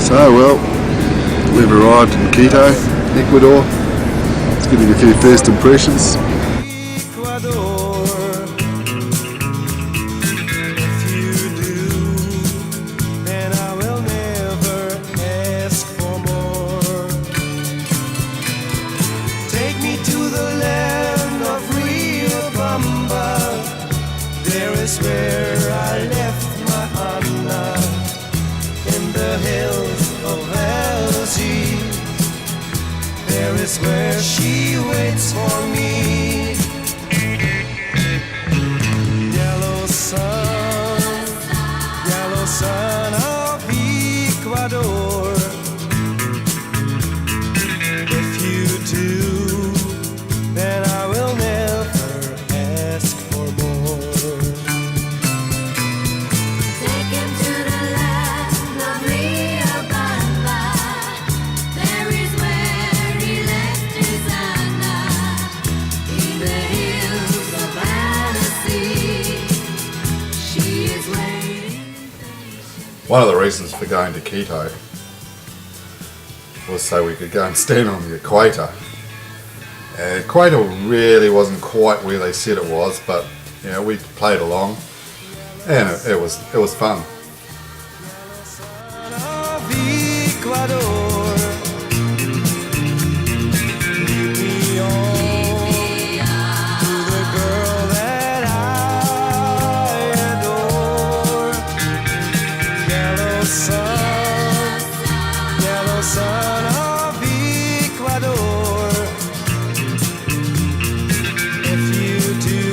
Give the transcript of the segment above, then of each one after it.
So, well, we've arrived in Quito, Ecuador. Let's give you a few first impressions. Ecuador, if you do, then I will never ask for more. Take me to the land of Rio Bamba. There is where I left my Anna, in the hills of Algiers. There is where she waits for me. Yellow sun of Ecuador. If you do, then I will never ask for more. Take him to the land of Rio Bamba. There is where he left his Anna, in the hills of Annecy. She is waiting. One of the reasons for going to Quito was so we could go and stand on the equator. Equator really wasn't quite where they said it was, but you know, we played along and it was fun. Son of Ecuador, lead me on to the girl that I adore. Yellow sun of Ecuador. If you do,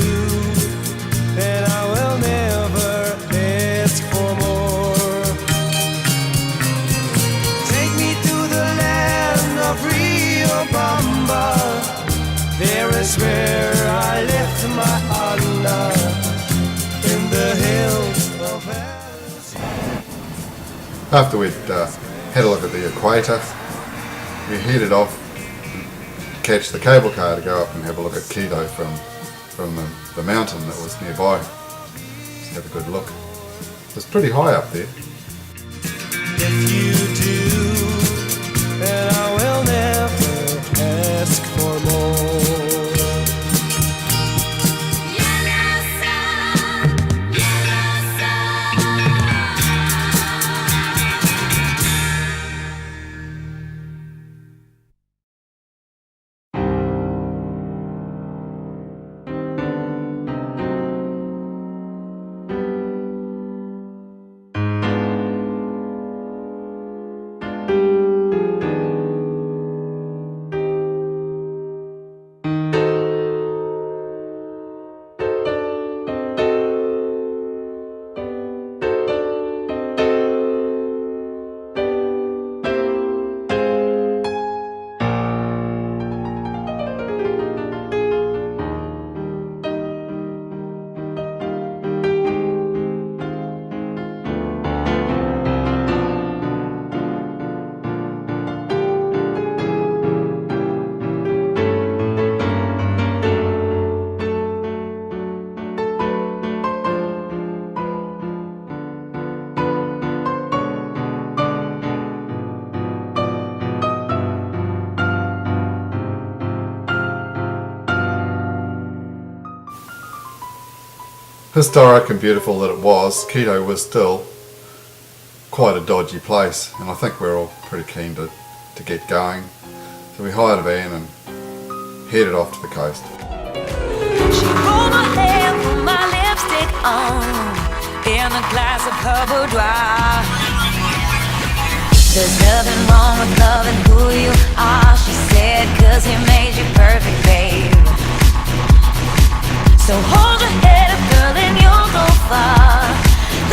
then I will never ask for more. Take me to the land of Rio Bamba. There is where I left my Anna, in the hills of Algiers. After we'd had a look at the equator, we headed off to catch the cable car to go up and have a look at Quito from the mountain that was nearby. Just have a good look. It was pretty high up there. If you do, then I will never ask for more. Yellow sun, yellow sun. Historic and beautiful that it was, Quito was still quite a dodgy place, and I think we're all pretty keen to get going. So we hired a van and headed off to the coast. She rolled my hair, put my lipstick on, in a glass of her boudoir. There's nothing wrong with loving who you are, she said, 'cause he made you perfect, babe. So hold your head up, girl, and you'll go far.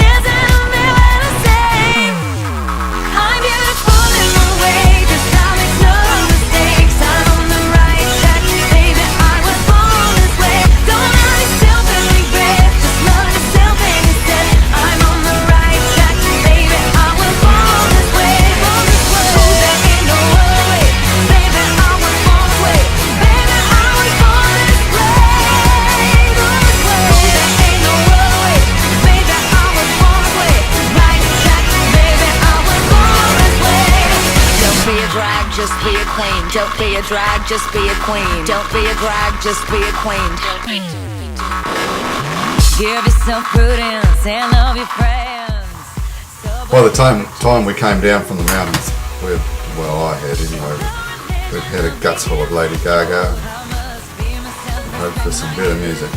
There's nothing left to say. I'm beautiful in my way, just I make no mistakes. I'm on the right track, baby, I was born this way. Don't hurt yourself and regret, just love yourself instead. I'm on the right track, baby, I was born this way, born this way. Oh, there ain't no other way, baby. clean. Don't be a drag, just be a queen. Don't be a drag, just be a queen. Give yourself prudence and love your friends. By the time we came down from the mountains, I had anyway, we'd had a guts full of Lady Gaga and hoped for some better music.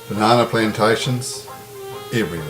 Banana plantations everywhere.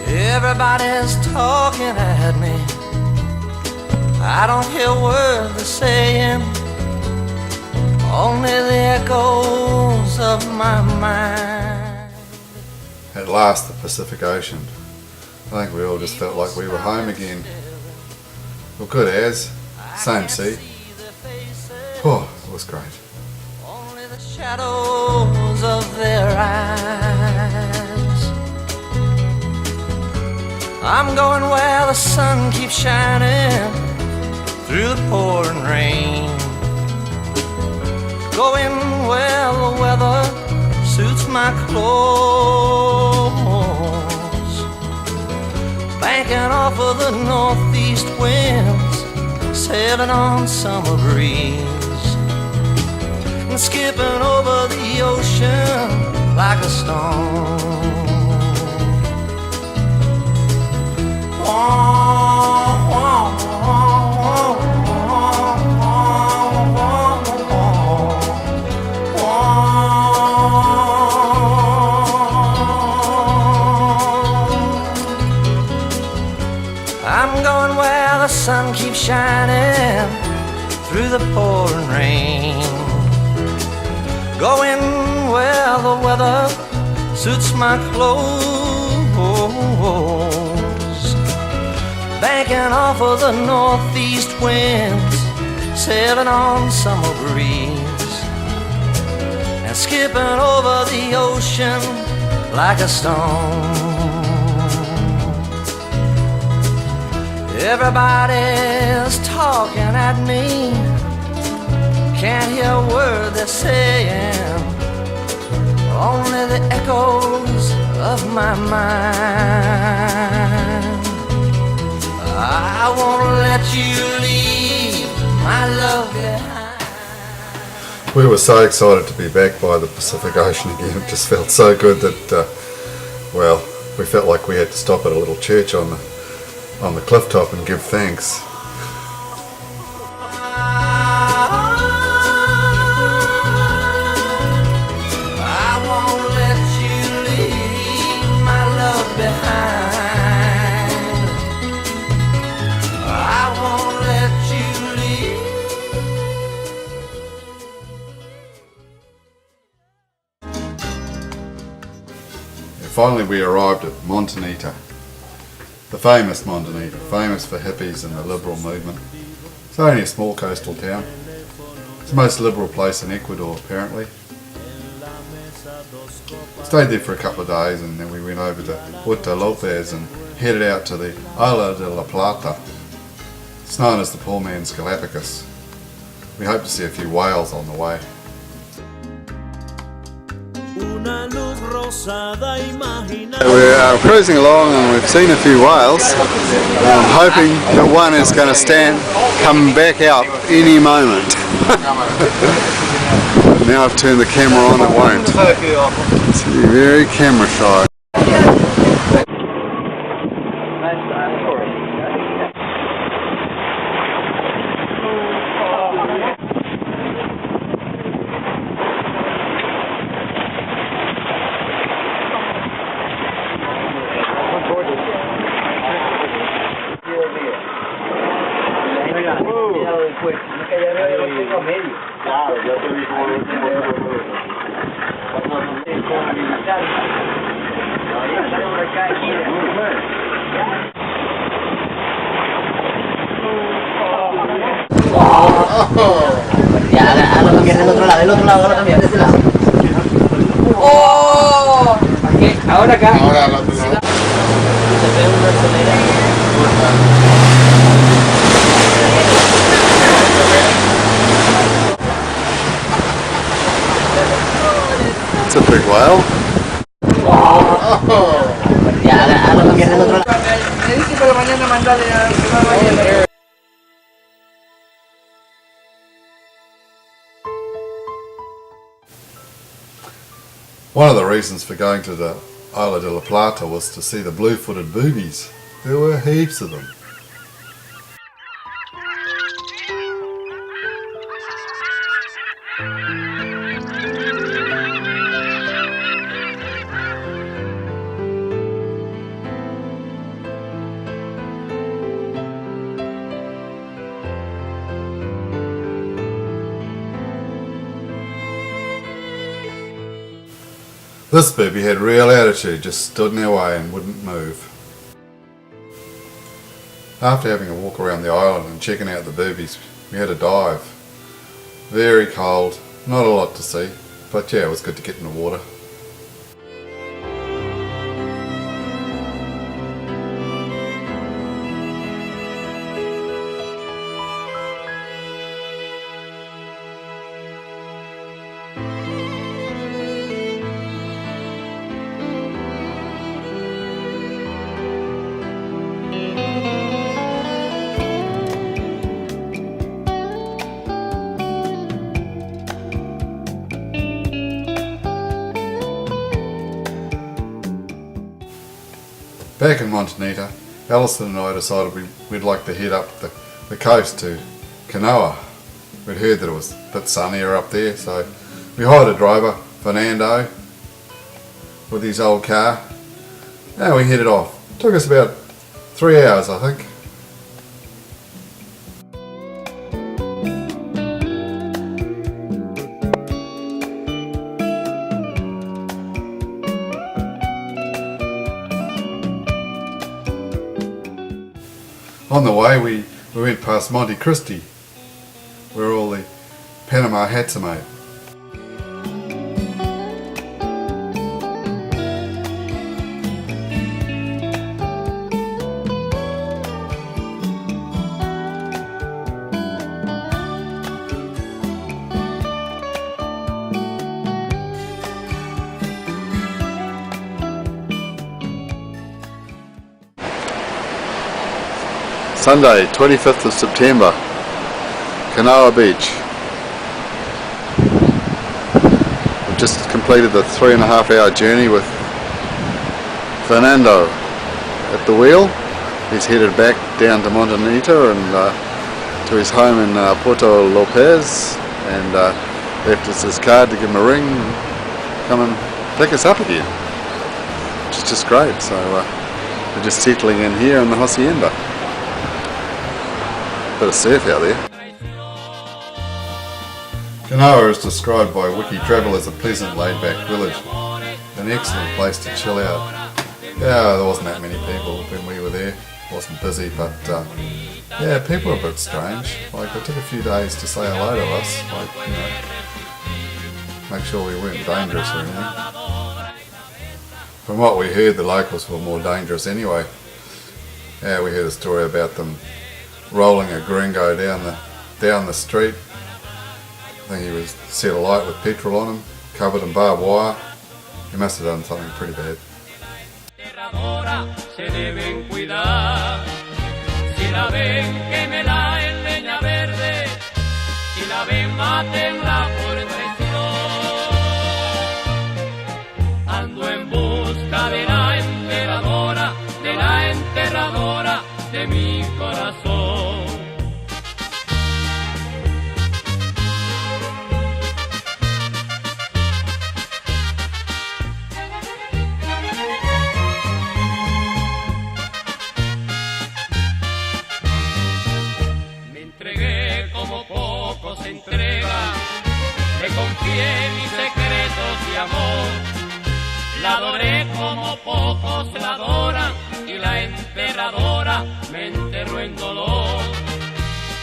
Everybody's talking at me. I don't hear words they're saying, only the echoes of my mind. At last, the Pacific Ocean. I think we all just felt like we were home again. Well, good as. Same sea. Oh, it was great. Only the shadows of their eyes. I'm going where the sun keeps shining through the pouring rain. Going where the weather suits my clothes. Banking off of the northeast winds, sailing on summer breeze, and skipping over the ocean like a stone. I'm going where the sun keeps shining through the pouring rain. Going where the weather suits my clothes. Banking off of the northeast winds, sailing on summer breeze, and skipping over the ocean like a stone. Everybody's talking at me, can't hear a word they're saying, only the echoes of my mind. I won't let you leave my love behind. We were so excited to be back by the Pacific Ocean again. It just felt so good that, we felt like we had to stop at a little church on the cliff top and give thanks. I won't let you leave my love behind. Finally we arrived at Montanita, the famous Montanita, famous for hippies and the liberal movement. It's only a small coastal town. It's the most liberal place in Ecuador apparently. Stayed there for a couple of days and then we went over to Puerto Lopez and headed out to the Isla de la Plata. It's known as the poor man's Galapagos. We hope to see a few whales on the way. We're cruising along and we've seen a few whales. I'm hoping that one is going to come back out any moment. Now I've turned the camera on, it won't. It's very camera shy. Ya, ahora también del otro lado, ahora también, de ese lado. ¡Oh! Ahora acá. Ahora al otro lado. It's a big whale. Ya, ahora también del otro lado. Me dice para mañana mandarle a One of the reasons for going to the Isla de la Plata was to see the blue-footed boobies. There were heaps of them. This booby had real attitude, just stood in our way and wouldn't move. After having a walk around the island and checking out the boobies, we had a dive. Very cold, not a lot to see, but yeah, it was good to get in the water. Back in Montanita, Alison and I decided we'd like to head up the coast to Canoa. We'd heard that it was a bit sunnier up there, so we hired a driver, Fernando, with his old car, and we headed off. Took us about 3 hours, I think. On the way we went past Monte Cristi, where all the Panama hats are made. Sunday, 25th of September, Canoa Beach. We've just completed the 3.5-hour journey with Fernando at the wheel. He's headed back down to Montanita and to his home in Puerto Lopez, and left us his card to give him a ring and come and pick us up again, which is just great. So we're just settling in here in the Hacienda. Bit of surf out there. Canoa is described by Wiki Travel as a pleasant laid-back village, an excellent place to chill out. Yeah, there wasn't that many people when we were there, it wasn't busy, but yeah, people are a bit strange. Like, it took a few days to say hello to us, like, you know, make sure we weren't dangerous or anything. From what we heard, the locals were more dangerous anyway. Yeah, we heard a story about them rolling a gringo down the street. I think he was set alight with petrol on him, covered in barbed wire. He must have done something pretty bad. Si la ven, mátenla por traición. la adoré como pocos la adoran, y la enterradora me enterró en dolor.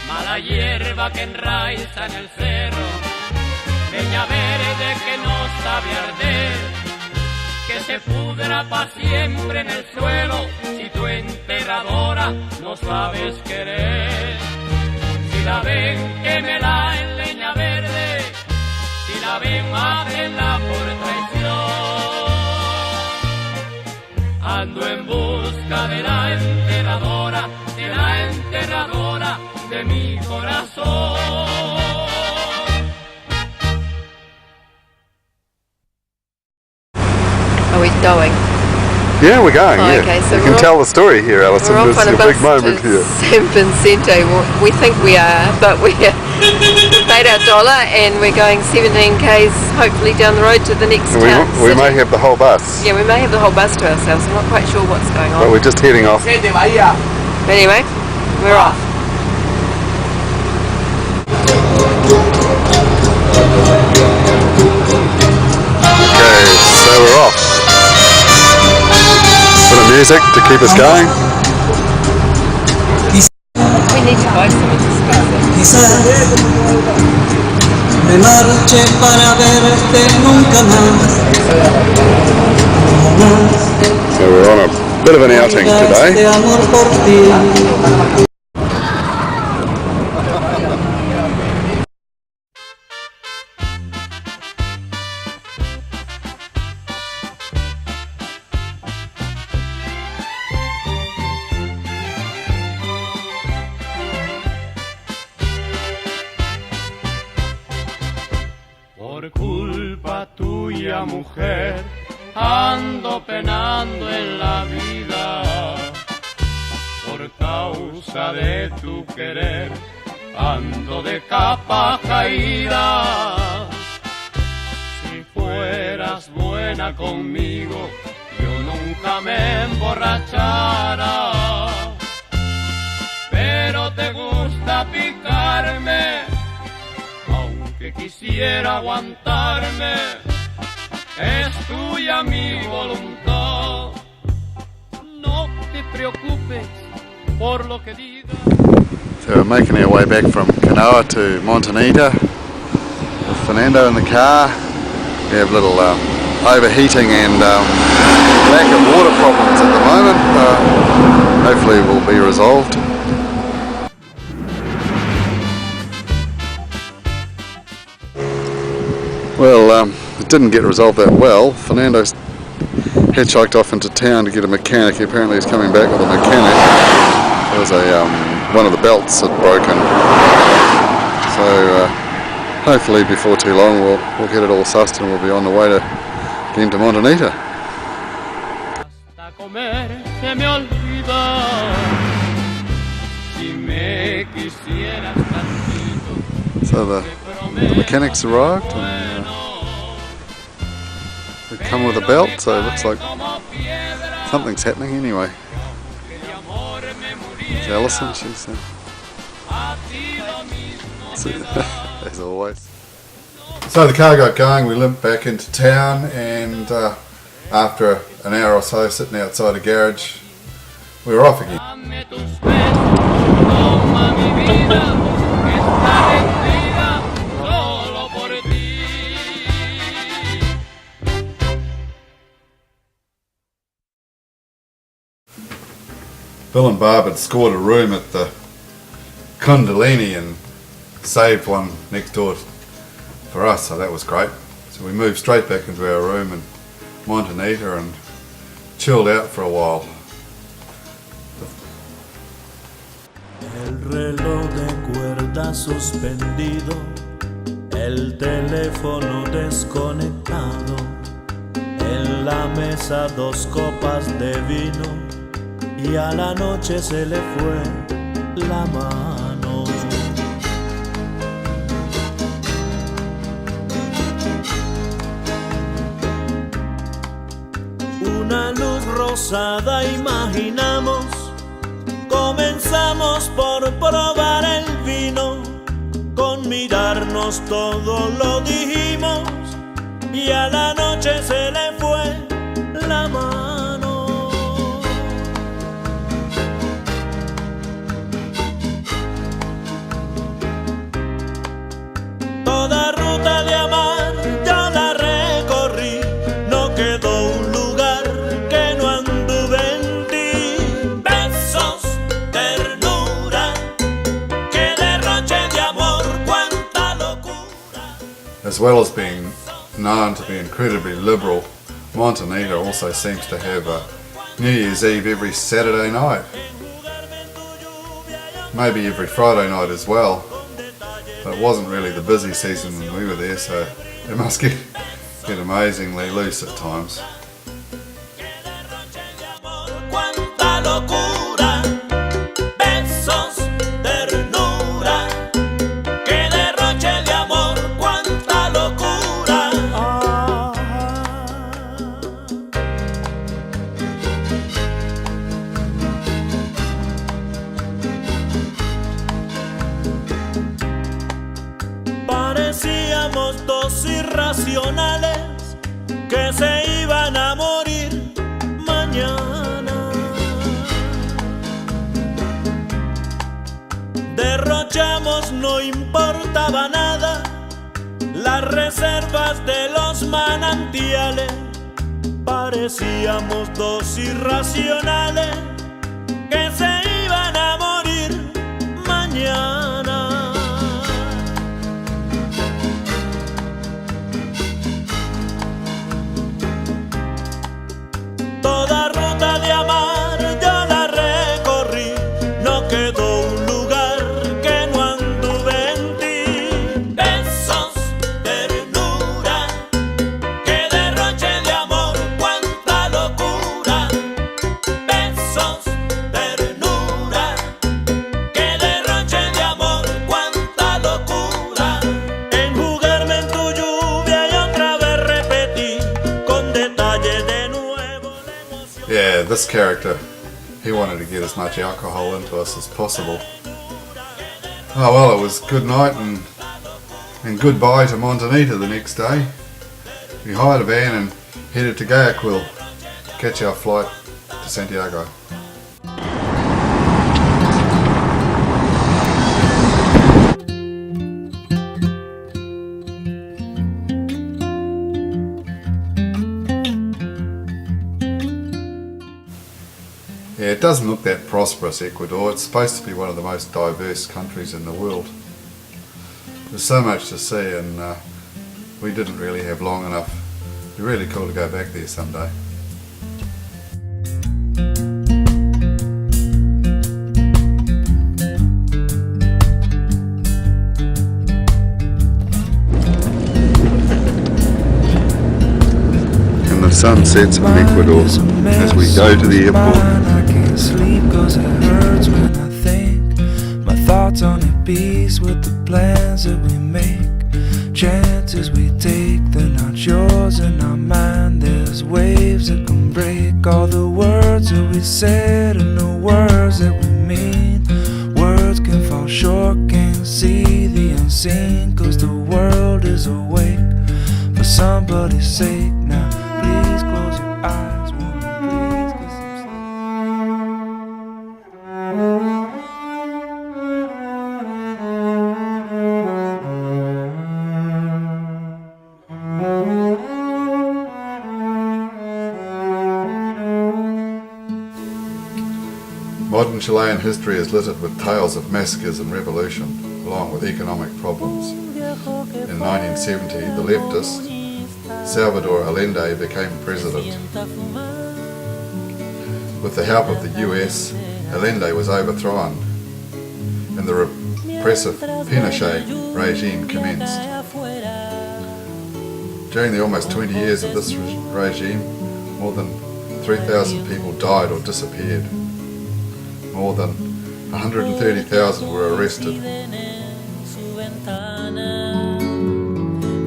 Mala hierba que enraiza en el cerro, leña verde que no sabe arder, que se pudra pa' siempre en el suelo, si tu enterradora no sabes querer. Si la ven, quémela en leña verde, si la ven, mátenla por traición. Ando en busca de la enterradora de mi corazón. Are we going? Yeah, we're going, Oh, yeah. okay, so you we're can off- tell the story here, Alison. We're This off is on a a big bus moment to here. San Vicente. We think we are, but we've paid our dollar and we're going 17 k's hopefully down the road to the next town. We city. may have the whole bus, Yeah, we may have the whole bus to ourselves. I'm not quite sure what's going but on. we're just heading off. But anyway, we're off. Okay, so we're off. Bit of music to keep us going. We need to buy something to start with. Quizás me marche para verte nunca más. So we're on a bit of an outing Este today. amor por ti. Por culpa tuya, mujer, ando penando en la vida. Por causa de tu querer, ando de capa caída. Si fueras buena conmigo, yo nunca me emborrachara. Pero te gusta picarme, aunque quisiera aguantarme, es tuya mi voluntad. No te preocupes por lo que diga. So we're making our way back from Canoa to Montanita with Fernando in the car. We have little overheating and lack of water problems at the moment. Hopefully will be resolved. Well, it didn't get resolved that well. Fernando's hitchhiked off into town to get a mechanic. Apparently he's coming back with a mechanic. There was one of the belts had broken. So hopefully before too long we'll get it all sussed and we'll be on the way to getting to Montanita. Hasta comer se me olvida. Si me quisieras tantito, So the mechanics arrived and they come with a belt, so it looks like something's happening anyway. It's Alison, she's as always. So the car got going, we limped back into town, and after an hour or so sitting outside a garage, we were off again. dame tus besos, toma mi vida, esta mentira solo por ti. Bill and Barb had scored a room at the Kundalini and saved one next door for us, so that was great. So we moved straight back into our room in Montanita and chilled out for a while. El reloj de cuerda suspendido, el teléfono desconectado, en la mesa 2 copas de vino y a la noche se le fue la mano. Una luz rosada imaginamos, comenzamos por probar el vino, con mirarnos todo lo dijimos y a la noche se le fue well as being known to be incredibly liberal, Montenegro also seems to have a New Year's Eve every Saturday night. Maybe every Friday night as well. But it wasn't really the busy season when we were there, so it must get amazingly loose at times. Cuánta locura, besos, ternura, que derroche de amor, cuánta locura. Parecíamos dos irracionales que se iban a morir mañana. Derrochamos, no importaba nada, las reservas de los manantiales. Parecíamos dos irracionales que se iban a morir mañana. Toda ruta de amar yo la recorrí, no quedó un lugar que no anduve en ti. Besos, ternura, que derroche de amor, cuánta locura. Besos, ternura, que derroche de amor, cuánta locura. Enjugarme en tu lluvia y otra vez repetí con detalle de nuevo. Yeah, this character, he wanted to get as much alcohol into us as possible. Oh well, it was good night and goodbye to Montenegro the next day. We hired a van and headed to Guayaquil, catch our flight to Santiago. Yeah, it doesn't look that prosperous, Ecuador. It's supposed to be one of the most diverse countries in the world. There's so much to see, and we didn't really have long enough. It'd be really cool to go back there someday. And the sun sets in Ecuador as we go to the airport. Sleep 'cause it hurts when I think. My thoughts on a piece with the plans that we make. Chances we take, they're not yours and not mine. There's waves that can break all the words that we said and the words that we mean. Words can fall short, can't see the unseen. 'Cause the world is awake for somebody's sake. Now please close your eyes, woman, please get some sleep. Modern Chilean history is littered with tales of massacres and revolution, along with economic problems. In 1970, the leftist Salvador Allende became president. With the help of the US, Allende was overthrown, and the repressive Pinochet regime commenced. During the almost 20 years of this regime, more than 3,000 people died or disappeared. More than 130,000 were arrested.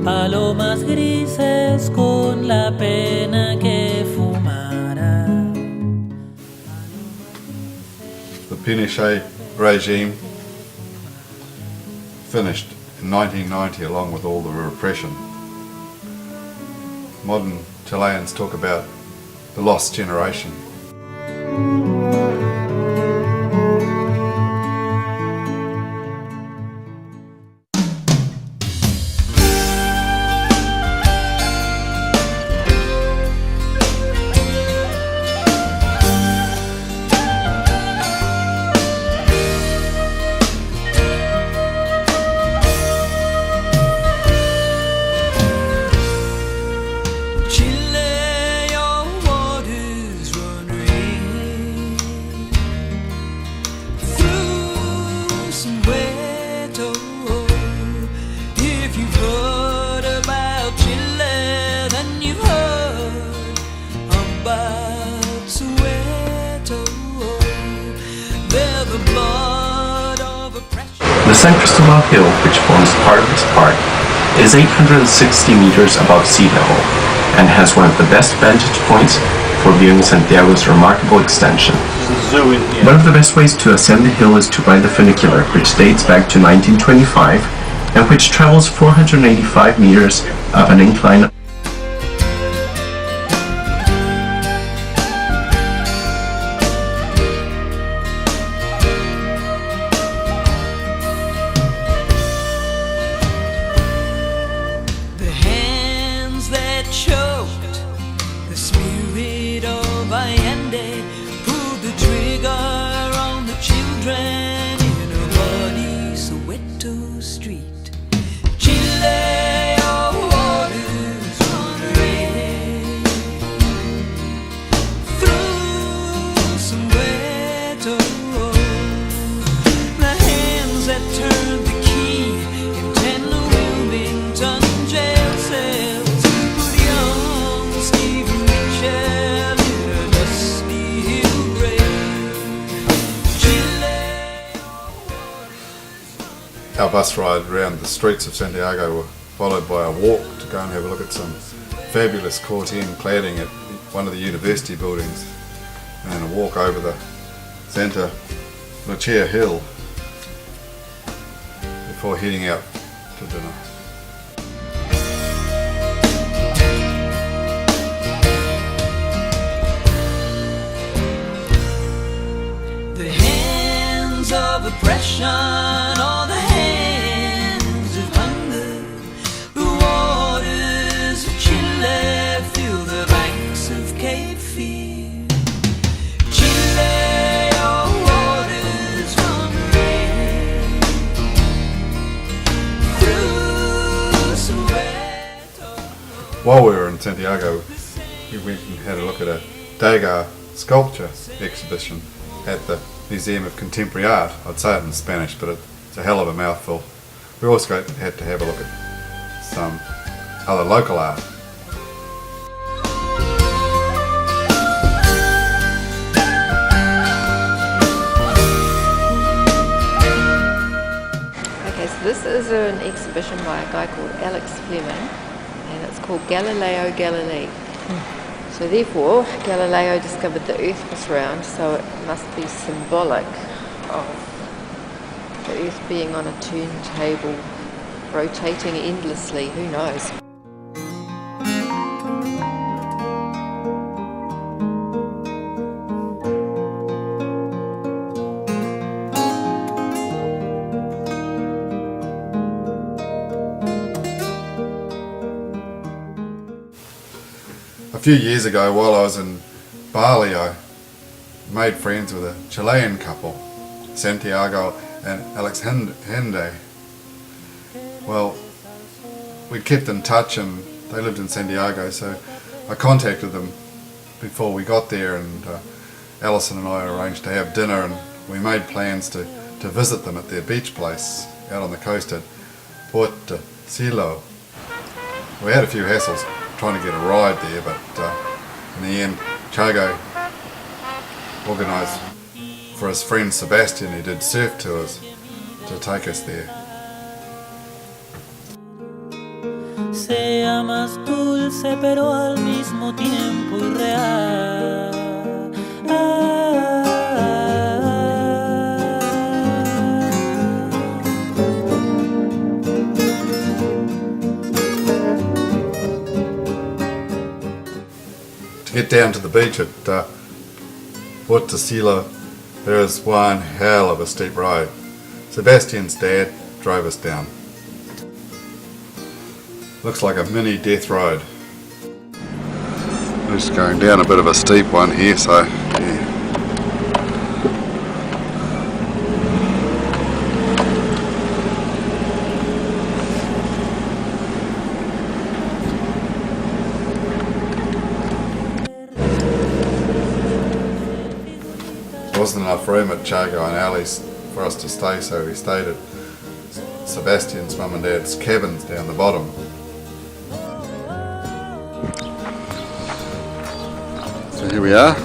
Palomas grises con la pena que fumara. The Pinochet regime finished in 1990 along with all the repression. Modern Chileans talk about the lost generation. San Cristobal Hill, which forms part of this park, is 860 meters above sea level and has one of the best vantage points for viewing Santiago's remarkable extension. One of the best ways to ascend the hill is to ride the funicular, which dates back to 1925 and which travels 485 meters up an incline. The hands that choked the spirit of Allende pulled the trigger on the children in a bloody Soweto street. Chile, your waters run red through Soweto. The hands that turned the key in 10 Wilmington jail cells put young Stephen Mitchell in a dusty hill grave. Chile. Our bus ride around the streets of Santiago were followed by a walk to go and have a look at some fabulous corten cladding at one of the university buildings, and then a walk over the Santa Lucia Hill before heading out to dinner. The hands of oppression or the hands of hunger. The waters of Chile fill the banks of Cape Fear. Chile, your waters run red through Soweto. While we were in Santiago, we went and had a look at a Degas sculpture exhibition at the Museum of Contemporary Art. I'd say it in Spanish, but it's a hell of a mouthful. We also had to have a look at some other local art. Okay, so this is an exhibition by a guy called Alex Fleming, and it's called Galileo Galilei. So therefore, Galileo discovered the Earth was round, so it must be symbolic of the Earth being on a turntable, rotating endlessly, who knows. A few years ago, while I was in Bali, I made friends with a Chilean couple, Santiago and Alex Hende. Well, we kept in touch and they lived in Santiago, so I contacted them before we got there, and Alison and I arranged to have dinner, and we made plans to visit them at their beach place out on the coast at Pt3. We had a few hassles trying to get a ride there, but in the end Chago organised for his friend Sebastian, who did surf tours, to take us there. Sea más dulce pero al mismo tiempo irreal. To get down to the beach at Pt3, there is one hell of a steep road. Sebastian's dad drove us down. Looks like a mini death road. We're just going down a bit of a steep one here, so yeah. There wasn't enough room at Chago and Ali's for us to stay, so we stayed at Sebastian's mum and dad's cabins down the bottom. So here we are.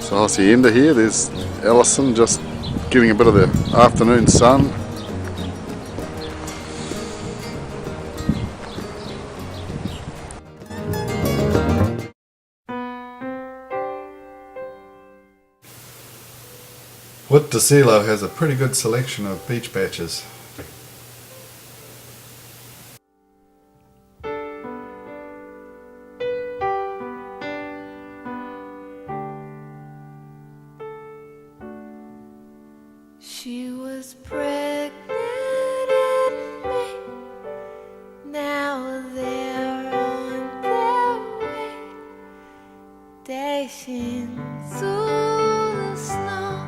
So Hacienda here, there's Alison just getting a bit of the afternoon sun Pt3 has a pretty good selection of beach patches. She was pregnant in May. Now they're on their way, dashing through the snow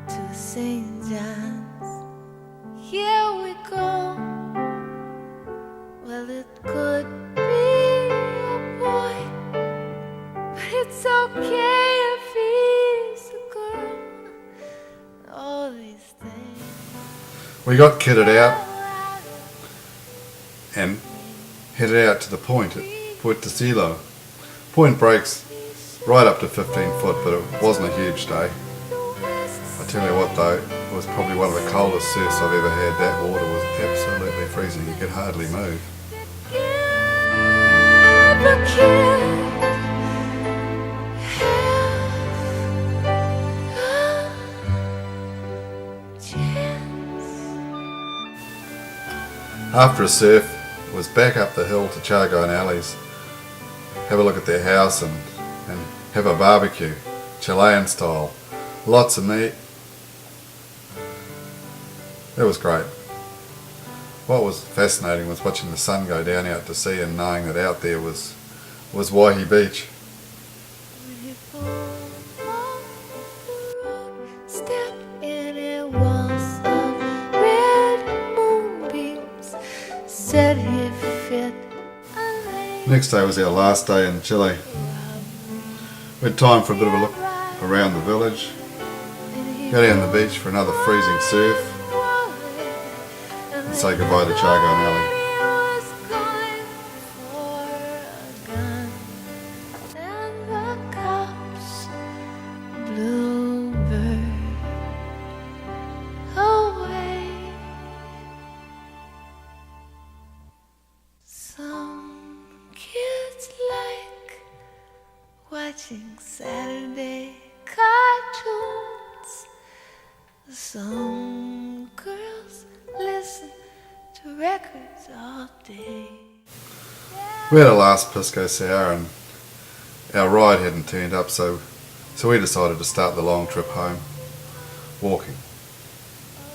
to St. John's. Here we go. Well, it could be a boy, but it's okay if he's a girl. All these things. We got kitted out and headed out to the point at Pt3. Point breaks right up to 15 foot, but it wasn't a huge day. I tell you what though, it was probably one of the coldest surfs I've ever had. That water was absolutely freezing, you could hardly move. After a surf, it was back up the hill to Chargo and Ali's, have a look at their house and have a barbecue, Chilean style, lots of meat. It was great. What was fascinating was watching the sun go down out to sea and knowing that out there was Waihi Beach. Next day was our last day in Chile. We had time for a bit of a look around the village, go down the beach for another freezing surf, and say goodbye to Chargo and Ali. Watching Saturday cartoons. Some girls listen to records all day. We had a last Pisco Sour and our ride hadn't turned up, so we decided to start the long trip home, walking.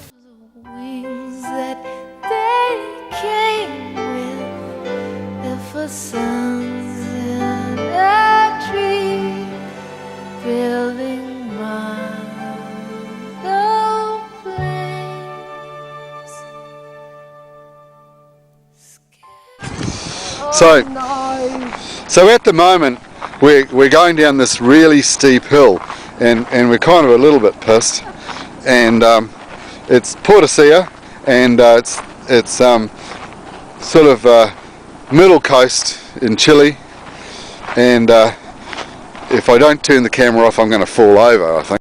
The wings that they came with, they're for sons in a tree, building model planes. So at the moment we're going down this really steep hill and we're kind of a little bit pissed, and it's Pt3 and it's sort of middle coast in Chile, and if I don't turn the camera off I'm going to fall over, I think.